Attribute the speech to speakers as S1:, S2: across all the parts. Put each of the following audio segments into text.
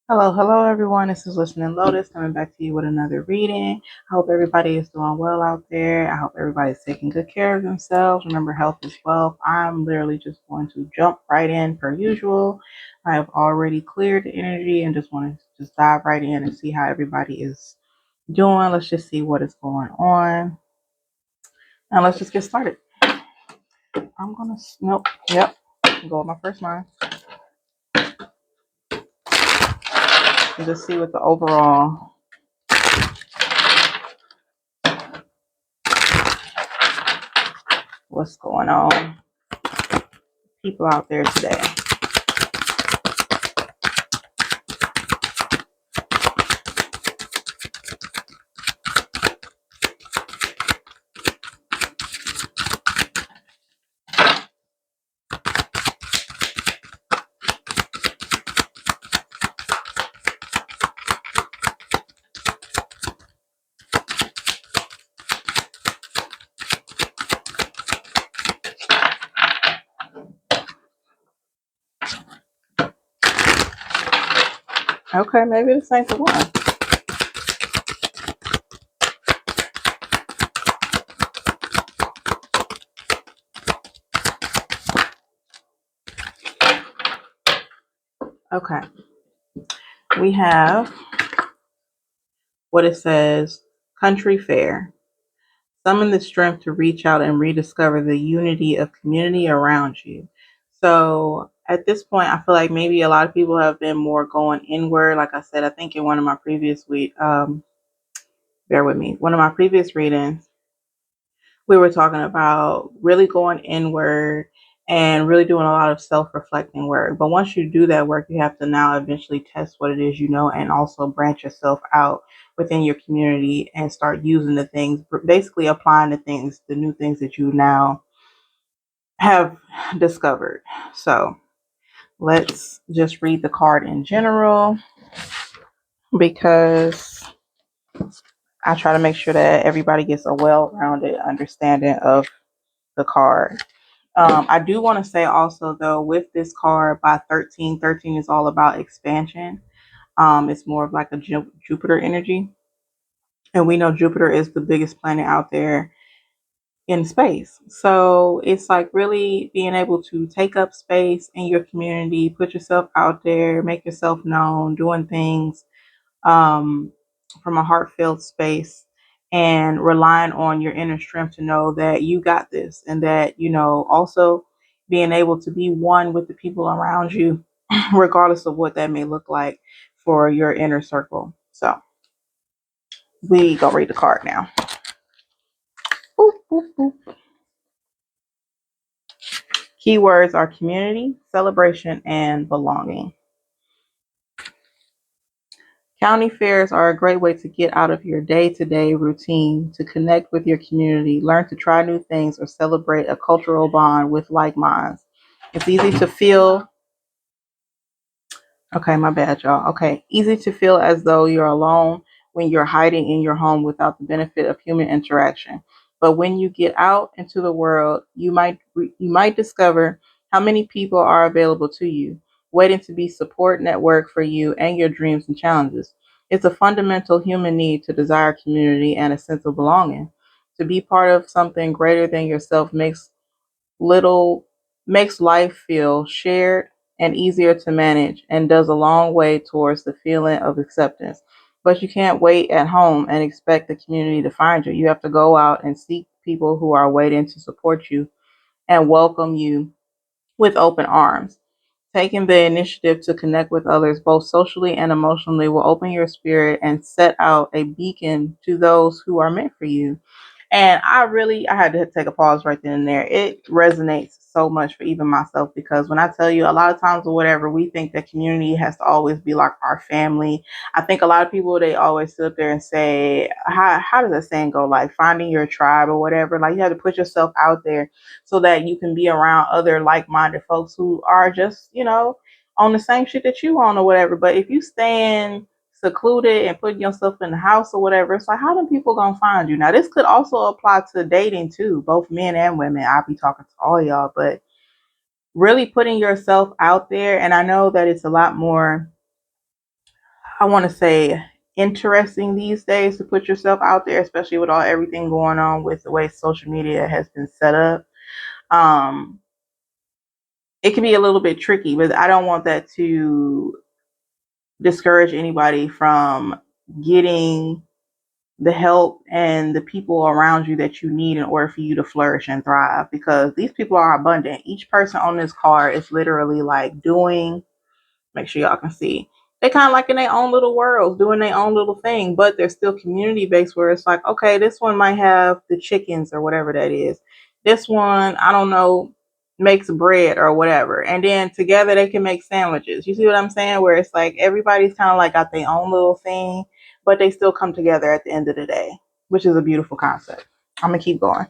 S1: Hello, everyone. This is Listening Lotus coming back to you with another reading. I hope everybody is doing well out there. I hope everybody's taking good care of themselves. Remember, health is wealth. I'm literally just going to jump right in per usual. I have already cleared the energy and just want to just dive right in and see how everybody is doing. Let's just see what is going on. And let's just get started. Nope, yep, go with my first line and just see what the overall what's going on. People out there today. Okay, maybe this ain't the one. Okay, we have what it says, country fair. Summon the strength to reach out and rediscover the unity of community around you. So at this point, I feel like maybe a lot of people have been more going inward. Like I said, I think in one of my previous bear with me, one of my previous readings, we were talking about really going inward and really doing a lot of self-reflecting work. But once you do that work, you have to now eventually test what it is you know and also branch yourself out within your community and start using the things, basically applying the new things that you now have discovered. So let's just read the card in general because I try to make sure that everybody gets a well-rounded understanding of the card. I do want to say also, though, with this card by 13, 13 is all about expansion. It's more of like a Jupiter energy. And we know Jupiter is the biggest planet out there in space. So it's like really being able to take up space in your community, put yourself out there, make yourself known, doing things um, from a heart-filled space and relying on your inner strength to know that you got this and that, also being able to be one with the people around you, regardless of what that may look like for your inner circle. So we go read the card now. Boop, boop, boop. Keywords are community, celebration, and belonging. County fairs are a great way to get out of your day-to-day routine, to connect with your community, learn to try new things, or celebrate a cultural bond with like minds. It's easy to feel, okay, my bad, y'all. Okay, easy to feel as though you're alone when you're hiding in your home without the benefit of human interaction. But when you get out into the world, you might discover how many people are available to you, waiting to be support network for you and your dreams and challenges. It's a fundamental human need to desire community and a sense of belonging. To be part of something greater than yourself little makes life feel shared and easier to manage and does a long way towards the feeling of acceptance. But you can't wait at home and expect the community to find you. You have to go out and seek people who are waiting to support you and welcome you with open arms. Taking the initiative to connect with others, both socially and emotionally, will open your spirit and set out a beacon to those who are meant for you. And I had to take a pause right then and there. It resonates so much for even myself because when I tell you a lot of times or whatever, we think that community has to always be like our family. I think a lot of people, they always sit up there and say, how does that saying go? Like finding your tribe or whatever. Like you have to put yourself out there so that you can be around other like-minded folks who are just, on the same shit that you on or whatever. But if you stand secluded and putting yourself in the house or whatever, it's like how do people gonna find you? Now this could also apply to dating too, both men and women. I'll be talking to all y'all, but really putting yourself out there, and I know that it's a lot more I want to say, interesting these days to put yourself out there, especially with all everything going on with the way social media has been set up. Um, it can be a little bit tricky, but I don't want that to discourage anybody from getting the help and the people around you that you need in order for you to flourish and thrive, because these people are abundant. Each person on this card is literally like doing, make sure y'all can see, they kind of like in their own little worlds doing their own little thing, but they're still community based, where it's like, okay, this one might have the chickens or whatever that is, this one, I don't know, makes bread or whatever, and then together they can make sandwiches. You see what I'm saying? Where it's like everybody's kind of like got their own little thing, but they still come together at the end of the day, which is a beautiful concept. I'm gonna keep going.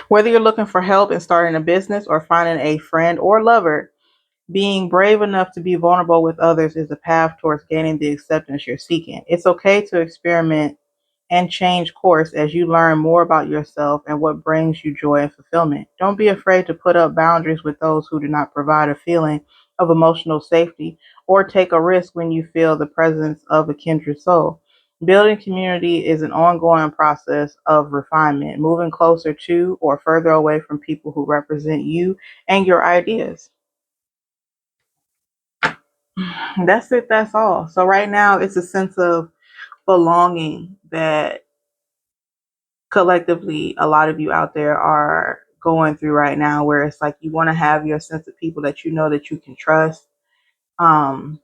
S1: Whether you're looking for help in starting a business or finding a friend or lover, being brave enough to be vulnerable with others is a path towards gaining the acceptance you're seeking. It's okay to experiment and change course as you learn more about yourself and what brings you joy and fulfillment. Don't be afraid to put up boundaries with those who do not provide a feeling of emotional safety, or take a risk when you feel the presence of a kindred soul. Building community is an ongoing process of refinement, moving closer to or further away from people who represent you and your ideas. That's it. That's all. So right now, it's a sense of belonging that collectively a lot of you out there are going through right now, where it's like you want to have your sense of people that you know that you can trust, um,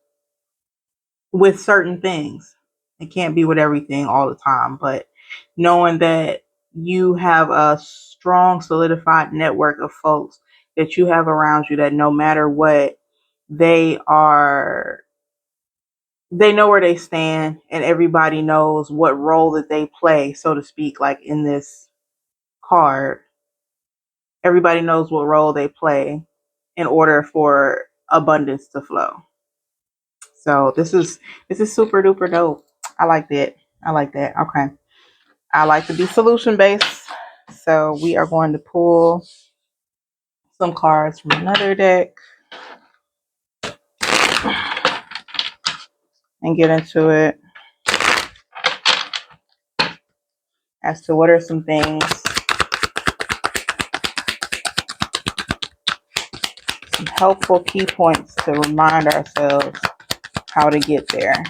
S1: with certain things. It can't be with everything all the time, but knowing that you have a strong, solidified network of folks that you have around you, that no matter what, they are, they know where they stand, and everybody knows what role that they play, so to speak, like in this card. Everybody knows what role they play in order for abundance to flow. So this is super duper dope. I like that. I like that. Okay. I like to be solution based. So we are going to pull some cards from another deck and get into it as to what are some things, some helpful key points to remind ourselves how to get there.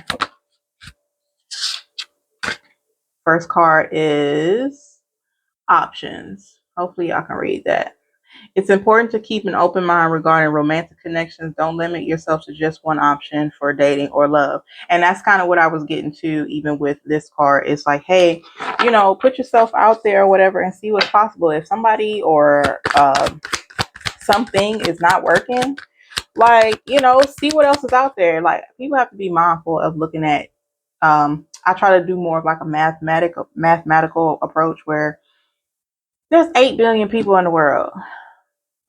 S1: First card is options. Hopefully y'all can read that. It's important to keep an open mind regarding romantic connections. Don't limit yourself to just one option for dating or love. And that's kind of what I was getting to, even with this card. It's like, hey, put yourself out there or whatever and see what's possible. If somebody or something is not working, like, see what else is out there. Like, people have to be mindful of looking at, I try to do more of like a mathematical approach, where there's 8 billion people in the world.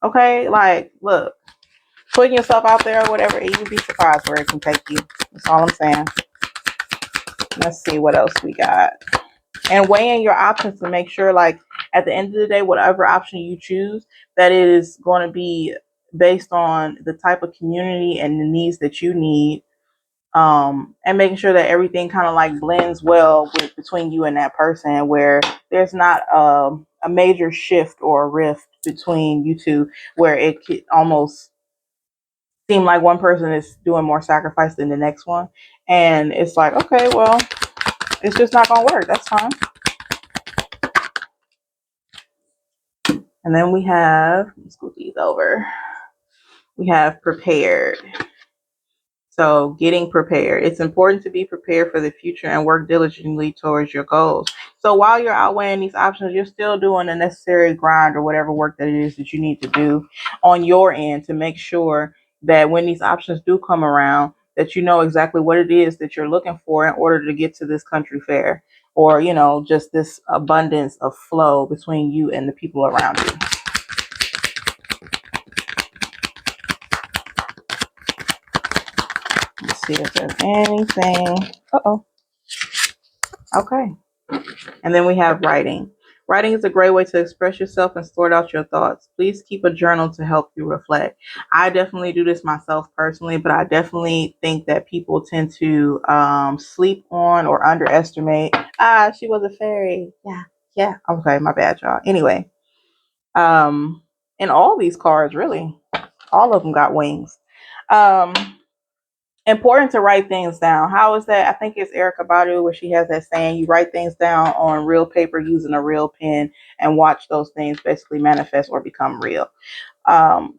S1: Okay, like, look, putting yourself out there or whatever, and you'd be surprised where it can take you. That's all I'm saying. Let's see what else we got. And weighing your options to make sure, like, at the end of the day, whatever option you choose, that it is going to be based on the type of community and the needs that you need, and making sure that everything kind of like blends well between you and that person, where there's not a major shift or a rift between you two, where it could almost seem like one person is doing more sacrifice than the next one, and it's like, okay, well, it's just not gonna work. That's fine. And then we have, let's scoot these over, we have prepared. So, getting prepared. It's important to be prepared for the future and work diligently towards your goals. So while you're outweighing these options, you're still doing the necessary grind or whatever work that it is that you need to do on your end, to make sure that when these options do come around, that you know exactly what it is that you're looking for in order to get to this country fair, or, just this abundance of flow between you and the people around you. Let's see if there's anything. Uh-oh. Okay. And then we have writing. Writing is a great way to express yourself and sort out your thoughts. Please keep a journal to help you reflect. I definitely do this myself personally, but I definitely think that people tend to sleep on or underestimate. Ah, she was a fairy. Yeah, yeah. Okay, my bad, y'all. Anyway, and all these cards, really, all of them got wings. Um, Important to write things down. How is that? I think it's Erica Badu where she has that saying, you write things down on real paper using a real pen and watch those things basically manifest or become real.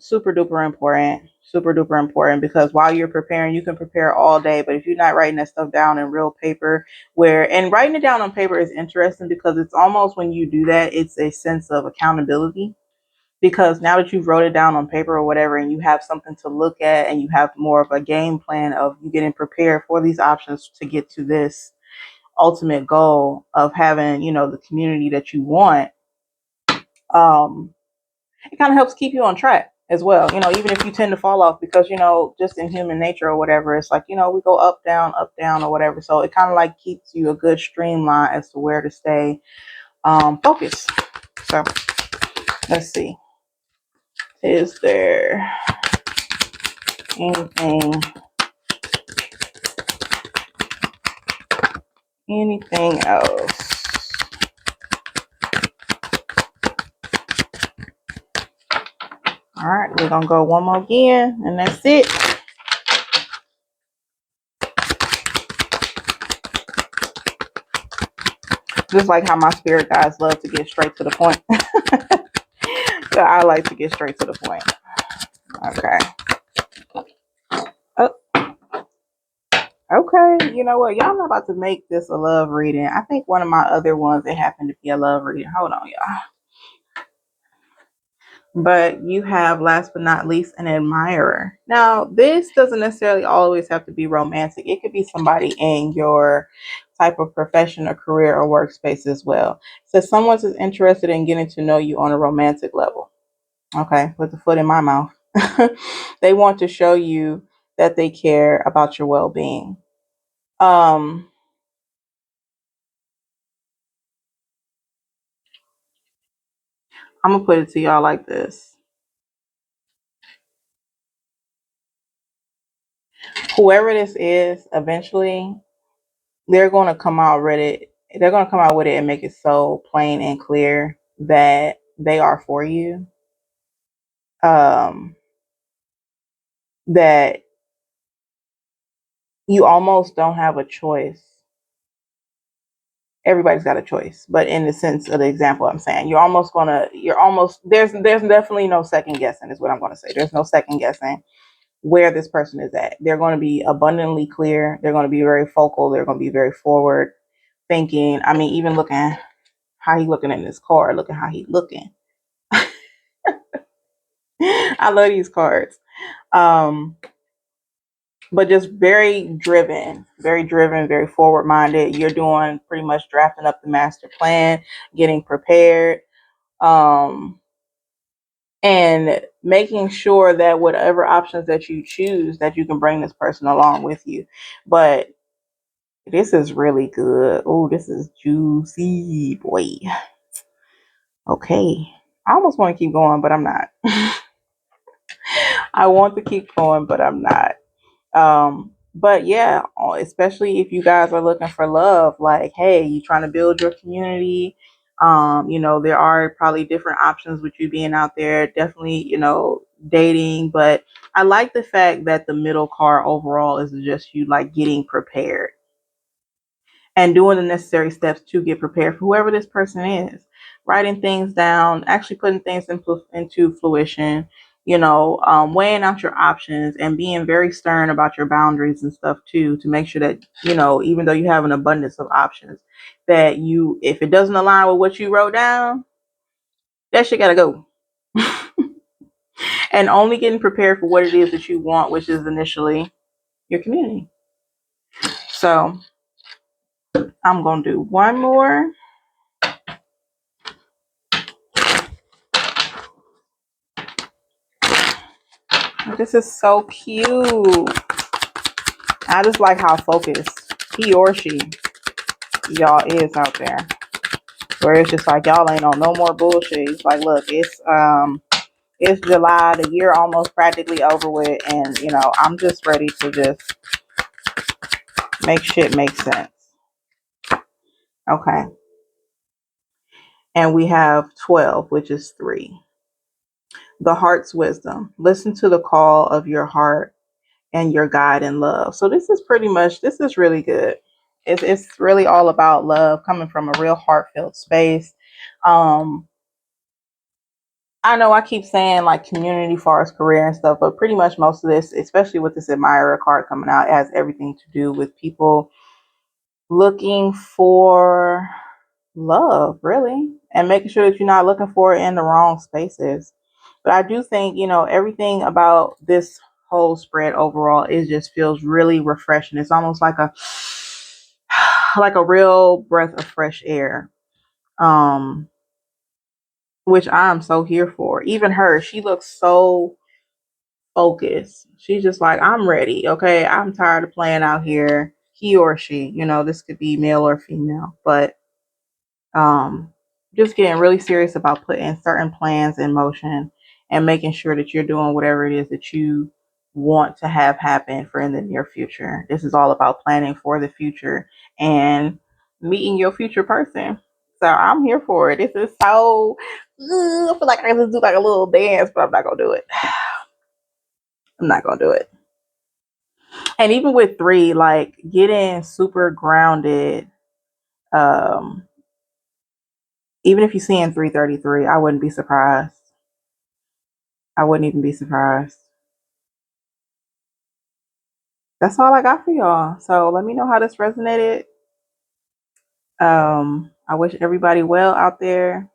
S1: Super duper important. Super duper important, because while you're preparing, you can prepare all day, but if you're not writing that stuff down in real paper, and writing it down on paper is interesting because it's almost, when you do that, it's a sense of accountability, because now that you've wrote it down on paper or whatever, and you have something to look at, and you have more of a game plan of you getting prepared for these options to get to this ultimate goal of having, the community that you want. um it kind of helps keep you on track as well, even if you tend to fall off, because just in human nature or whatever, it's like, we go up down or whatever, so it kind of like keeps you a good streamline as to where to stay focused. So let's see, is there anything else? All right, we're gonna go one more again, and that's it. Just like how my spirit guides love to get straight to the point. So I like to get straight to the point. Okay. Oh, okay. You know what? Y'all not about to make this a love reading. I think one of my other ones, it happened to be a love reading. Hold on, y'all. But you have, last but not least, an admirer. Now, this doesn't necessarily always have to be romantic. It could be somebody in your type of profession or career or workspace as well. So someone's is interested in getting to know you on a romantic level. Okay, with the foot in my mouth. They want to show you that they care about your well-being. Um, I'm gonna put it to y'all like this. Whoever this is, eventually they're gonna come out with it. They're gonna come out with it and make it so plain and clear that they are for you. Um, that you almost don't have a choice. Everybody's got a choice, but in the sense of the example I'm saying, there's definitely no second guessing, is what I'm gonna say. There's no second guessing where this person is at. They're going to be abundantly clear. They're going to be very focal. They're going to be very forward thinking. I mean, even looking how he looking in this card. Look at how he looking. I love these cards. Um, but just very driven, very forward minded. You're doing pretty much drafting up the master plan, getting prepared, um, and making sure that whatever options that you choose, that you can bring this person along with you. But this is really good. Oh, this is juicy, boy. Okay. I almost want to keep going, but I'm not. I want to keep going, but I'm not. But yeah, especially if you guys are looking for love, like, hey, you trying to build your community. There are probably different options with you being out there. Definitely, dating. But I like the fact that the middle card overall is just you like getting prepared and doing the necessary steps to get prepared for whoever this person is. Writing things down, actually putting things into fruition, weighing out your options and being very stern about your boundaries and stuff too, to make sure that, even though you have an abundance of options, that if it doesn't align with what you wrote down, that shit gotta go. And only getting prepared for what it is that you want, which is initially your community. So I'm gonna do one more. This is so cute. I just like how focused he or she, y'all, is out there. where it's just like y'all ain't on no more bullshit. It's like, look, it's July, the year almost practically over with, and I'm just ready to just make shit make sense. Okay. And we have 12, which is 3. The heart's wisdom. Listen to the call of your heart and your guide in love. So this is really good. It's really all about love coming from a real heartfelt space. Um, I know I keep saying like community far as career and stuff, but pretty much most of this, especially with this admirer card coming out, it has everything to do with people looking for love, really, and making sure that you're not looking for it in the wrong spaces. But I do think, everything about this whole spread overall, it just feels really refreshing. It's almost like a like a real breath of fresh air. Um, which I'm so here for. Even her, she looks so focused. She's just like, I'm ready. Okay. I'm tired of playing out here. He or she, this could be male or female, but um, just getting really serious about putting certain plans in motion and making sure that you're doing whatever it is that you want to have happen for in the near future. This is all about planning for the future and meeting your future person. So I'm here for it. This is so. I feel like I can just do like a little dance, but I'm not gonna do it. I'm not gonna do it. And even with 3, like getting super grounded. Um, Even if you're seeing 333, I wouldn't be surprised. I wouldn't even be surprised. That's all I got for y'all. So let me know how this resonated. I wish everybody well out there.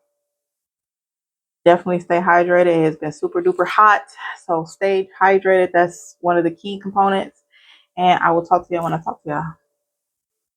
S1: Definitely stay hydrated. It has been super duper hot. So stay hydrated. That's one of the key components. And I will talk to y'all when I talk to y'all.